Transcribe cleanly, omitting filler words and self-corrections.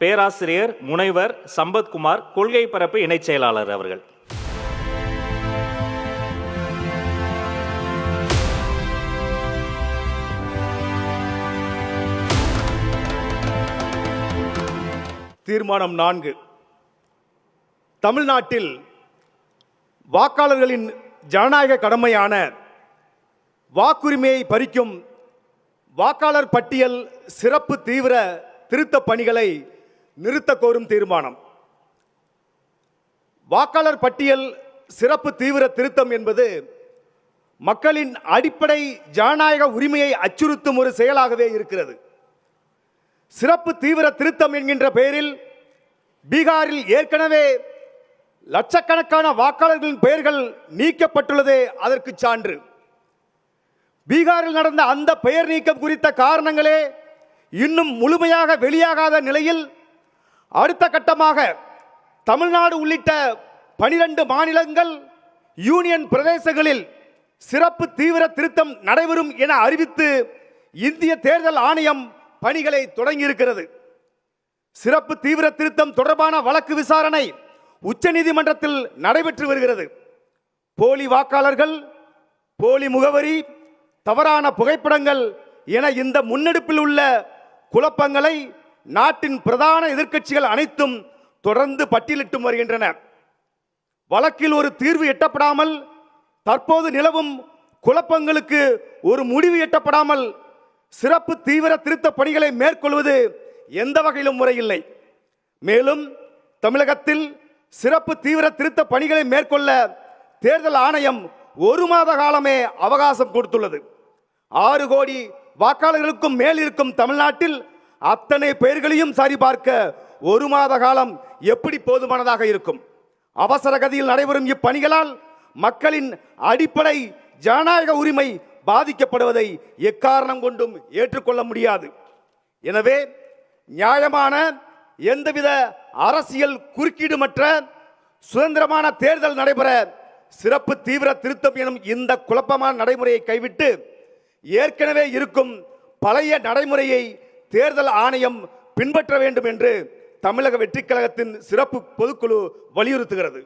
பேராசிரியர் முனைவர் சம்பத்குமார், கொள்கை பரப்பு இணைச் செயலாளர் அவர்கள். தீர்மானம் 4. தமிழ்நாட்டில் வாக்காளர்களின் ஜனநாயக கடமையான வாக்குரிமையை பறிக்கும் வாக்காளர் பட்டியல் சிறப்பு தீவிர திருத்த பணிகளை நிறுத்த கோரும் தீர்மானம். வாக்காளர் பட்டியல் சிறப்பு தீவிர திருத்தம் என்பது மக்களின் அடிப்படை ஜனநாயக உரிமையை அச்சுறுத்தும் ஒரு செயலாகவே இருக்கிறது. சிறப்பு தீவிர திருத்தம் என்கின்ற பெயரில் பீகாரில் ஏற்கனவே லட்சக்கணக்கான வாக்காளர்களின் பெயர்கள் நீக்கப்பட்டுள்ளதே அதற்கு சான்று. பீகாரில் நடந்த அந்த பெயர் நீக்கம் குறித்த காரணங்களே இன்னும் முழுமையாக வெளியாகாத நிலையில் அடுத்த கட்டமாக தமிழ்நாடு உள்ளிட்ட 12 மாநிலங்கள், யூனியன் பிரதேசங்களில் சிறப்பு தீவிர திருத்தம் நடைபெறும் என அறிவித்து இந்திய தேர்தல் ஆணையம் பணிகளை தொடங்கியிருக்கிறது. சிறப்பு தீவிர திருத்தம் தொடர்பான வழக்கு விசாரணை உச்சநீதிமன்றத்தில் நடைபெற்று வருகிறது. போலி வாக்காளர்கள், போலி முகவரி, தவறான புகைப்படங்கள் என இந்த முன்னெடுப்பில் உள்ள குழப்பங்களை நாட்டின் பிரதான எதிர்க்கட்சிகள் அனைத்தும் தொடர்ந்து பட்டியலிட்டு வருகின்றன. வழக்கில் ஒரு தீர்வு எட்டப்படாமல், தற்போது நிலவும் குழப்பங்களுக்கு ஒரு முடிவு எட்டப்படாமல் சிறப்பு தீவிர திருத்த பணிகளை மேற்கொள்வது எந்த வகையிலும் முறையில்லை. மேலும் தமிழகத்தில் சிறப்பு தீவிர திருத்த பணிகளை மேற்கொள்ள தேர்தல் ஆணையம் 1 மாத காலமே அவகாசம் கொடுத்துள்ளது. 6 கோடி வாக்காளர்களுக்கும் மேல் இருக்கும் தமிழ்நாட்டில் அத்தனை பெயர்களையும் சரிபார்க்க 1 மாத காலம் எப்படி போதுமானதாக இருக்கும்? அவசர கதியில் நடைபெறும் இப்பணிகளால் மக்களின் அடிப்படை ஜனநாயக உரிமை பாதிக்கப்படுவதை எக்காரணம் கொண்டும் ஏற்றுக்கொள்ள முடியாது. எனவே நியாயமான, எந்தவித அரசியல் குறுக்கீடுமற்ற சுதந்திரமான தேர்தல் நடைபெற சிறப்பு தீவிர திருத்தம் எனும் இந்த குழப்பமான நடைமுறையை கைவிட்டு ஏற்கனவே இருக்கும் பழைய நடைமுறையை தேர்தல் ஆணையம் பின்பற்ற வேண்டும் என்று தமிழக வெற்றிக் கழகத்தின் சிறப்பு பொதுக்குழு வலியுறுத்துகிறது.